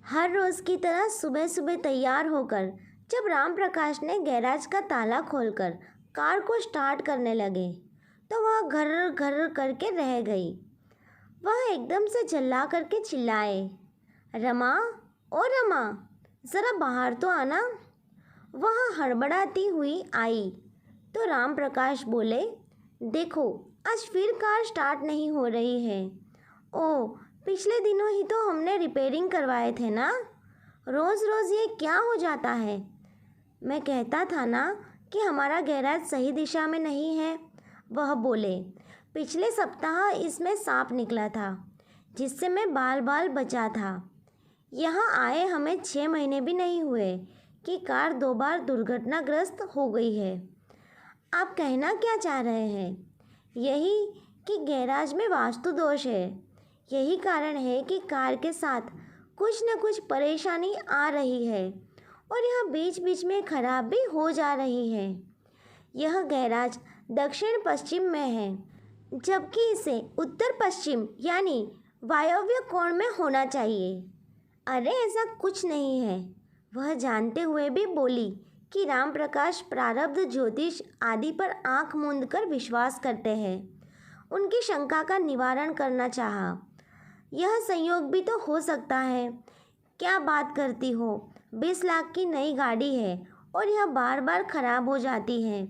हर रोज़ की तरह सुबह सुबह तैयार होकर जब राम प्रकाश ने गैराज का ताला खोलकर कार को स्टार्ट करने लगे तो वह घर घर करके रह गई। वह एकदम से चिल्ला करके चिल्लाए, रमा, ओ रमा, ज़रा बाहर तो आना। वह हड़बड़ाती हुई आई तो राम प्रकाश बोले, देखो आज फिर कार स्टार्ट नहीं हो रही है। ओह, पिछले दिनों ही तो हमने रिपेयरिंग करवाए थे ना, रोज़ रोज़ ये क्या हो जाता है। मैं कहता था ना कि हमारा गैराज सही दिशा में नहीं है। वह बोले, पिछले सप्ताह इसमें सांप निकला था जिससे मैं बाल बाल बचा था। यहाँ आए हमें 6 महीने भी नहीं हुए कि कार 2 बार दुर्घटनाग्रस्त हो गई है। आप कहना क्या चाह रहे हैं? यही कि गैराज में वास्तु दोष है। यही कारण है कि कार के साथ कुछ न कुछ परेशानी आ रही है और यह बीच बीच में खराब भी हो जा रही है। यह गैराज दक्षिण पश्चिम में है जबकि इसे उत्तर पश्चिम यानी वायव्य कोण में होना चाहिए। अरे ऐसा कुछ नहीं है। वह जानते हुए भी बोली कि राम प्रकाश प्रारब्ध ज्योतिष आदि पर आंख मूंद कर विश्वास करते हैं। उनकी शंका का निवारण करना चाहा। यह संयोग भी तो हो सकता है। क्या बात करती हो, 20 लाख की नई गाड़ी है और यह बार बार खराब हो जाती है।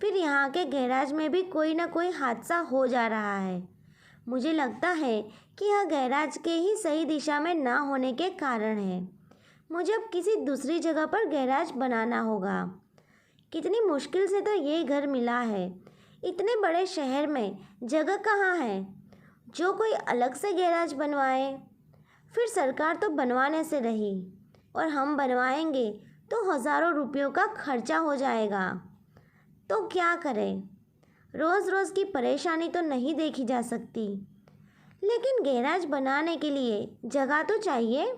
फिर यहाँ के गैराज में भी कोई ना कोई हादसा हो जा रहा है। मुझे लगता है कि यह गैराज के ही सही दिशा में ना होने के कारण है। मुझे अब किसी दूसरी जगह पर गैराज बनाना होगा। कितनी मुश्किल से तो ये घर मिला है। इतने बड़े शहर में जगह कहाँ है जो कोई अलग से गैराज बनवाए। फिर सरकार तो बनवाने से रही और हम बनवाएंगे तो हज़ारों रुपयों का खर्चा हो जाएगा। तो क्या करें? रोज़ रोज़ की परेशानी तो नहीं देखी जा सकती। लेकिन गैराज बनाने के लिए जगह तो चाहिए।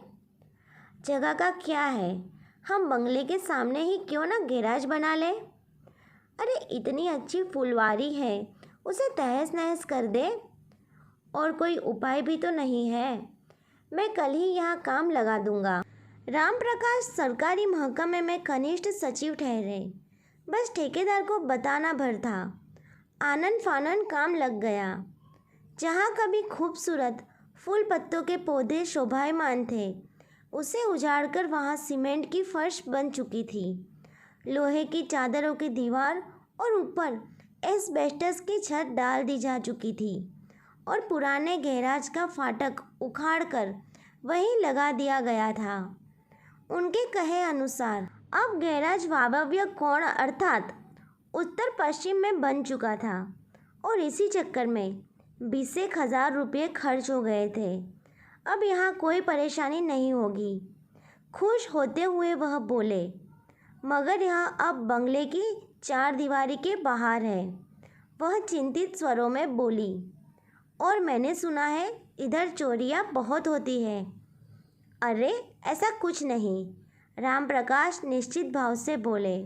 जगह का क्या है, हम बंगले के सामने ही क्यों ना गैराज बना लें। अरे इतनी अच्छी फुलवारी है, उसे तहस नहस कर दे। और कोई उपाय भी तो नहीं है। मैं कल ही यहाँ काम लगा दूंगा। राम प्रकाश सरकारी महकमे में कनिष्ठ सचिव ठहरे। बस ठेकेदार को बताना भर था। आनन फानन काम लग गया। जहाँ कभी खूबसूरत फूल पत्तों के पौधे शोभायमान थे उसे उजाड़कर वहाँ सीमेंट की फर्श बन चुकी थी। लोहे की चादरों की दीवार और ऊपर एस्बेस्टस की छत डाल दी जा चुकी थी और पुराने गैराज का फाटक उखाड़कर वहीं लगा दिया गया था। उनके कहे अनुसार अब गैराज वायव्य कोण अर्थात उत्तर पश्चिम में बन चुका था और इसी चक्कर में 20,000 रुपये खर्च हो गए थे। अब यहाँ कोई परेशानी नहीं होगी। खुश होते हुए वह बोले, मगर यह अब बंगले की 4 दीवारी के बाहर है। वह चिंतित स्वरों में बोली, और मैंने सुना है इधर चोरियाँ बहुत होती है। अरे ऐसा कुछ नहीं, राम प्रकाश निश्चित भाव से बोले,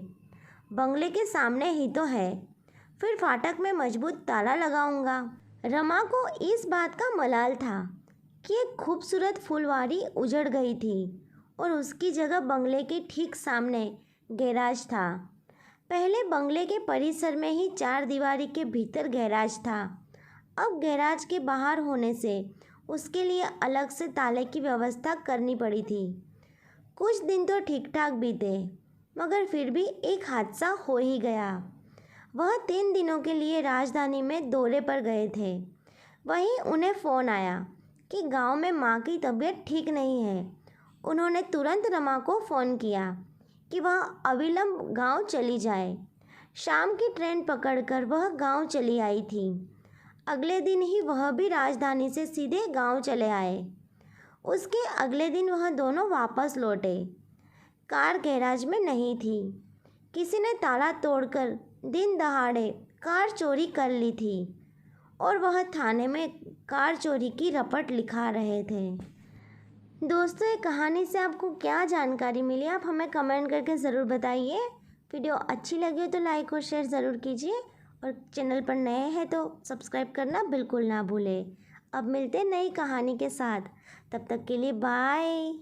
बंगले के सामने ही तो है। फिर फाटक में मजबूत ताला लगाऊंगा। रमा को इस बात का मलाल था कि एक खूबसूरत फुलवारी उजड़ गई थी और उसकी जगह बंगले के ठीक सामने गैराज था। पहले बंगले के परिसर में ही 4 दीवारी के भीतर गैराज था। अब गैराज के बाहर होने से उसके लिए अलग से ताले की व्यवस्था करनी पड़ी थी। कुछ दिन तो ठीक ठाक बीते, मगर फिर भी एक हादसा हो ही गया। वह 3 दिनों के लिए राजधानी में दौरे पर गए थे। वहीं उन्हें फ़ोन आया कि गांव में माँ की तबीयत ठीक नहीं है। उन्होंने तुरंत रमा को फ़ोन किया कि वह अविलंब गांव चली जाए। शाम की ट्रेन पकड़कर वह गांव चली आई थी। अगले दिन ही वह भी राजधानी से सीधे गांव चले आए। उसके अगले दिन वह दोनों वापस लौटे। कार गैराज में नहीं थी। किसी ने ताला तोड़कर दिन दहाड़े कार चोरी कर ली थी और वह थाने में कार चोरी की रपट लिखा रहे थे। दोस्तों, ये कहानी से आपको क्या जानकारी मिली, आप हमें कमेंट करके ज़रूर बताइए। वीडियो अच्छी लगी हो तो लाइक और शेयर ज़रूर कीजिए और चैनल पर नए हैं तो सब्सक्राइब करना बिल्कुल ना भूलें। अब मिलते हैं नई कहानी के साथ, तब तक के लिए बाय।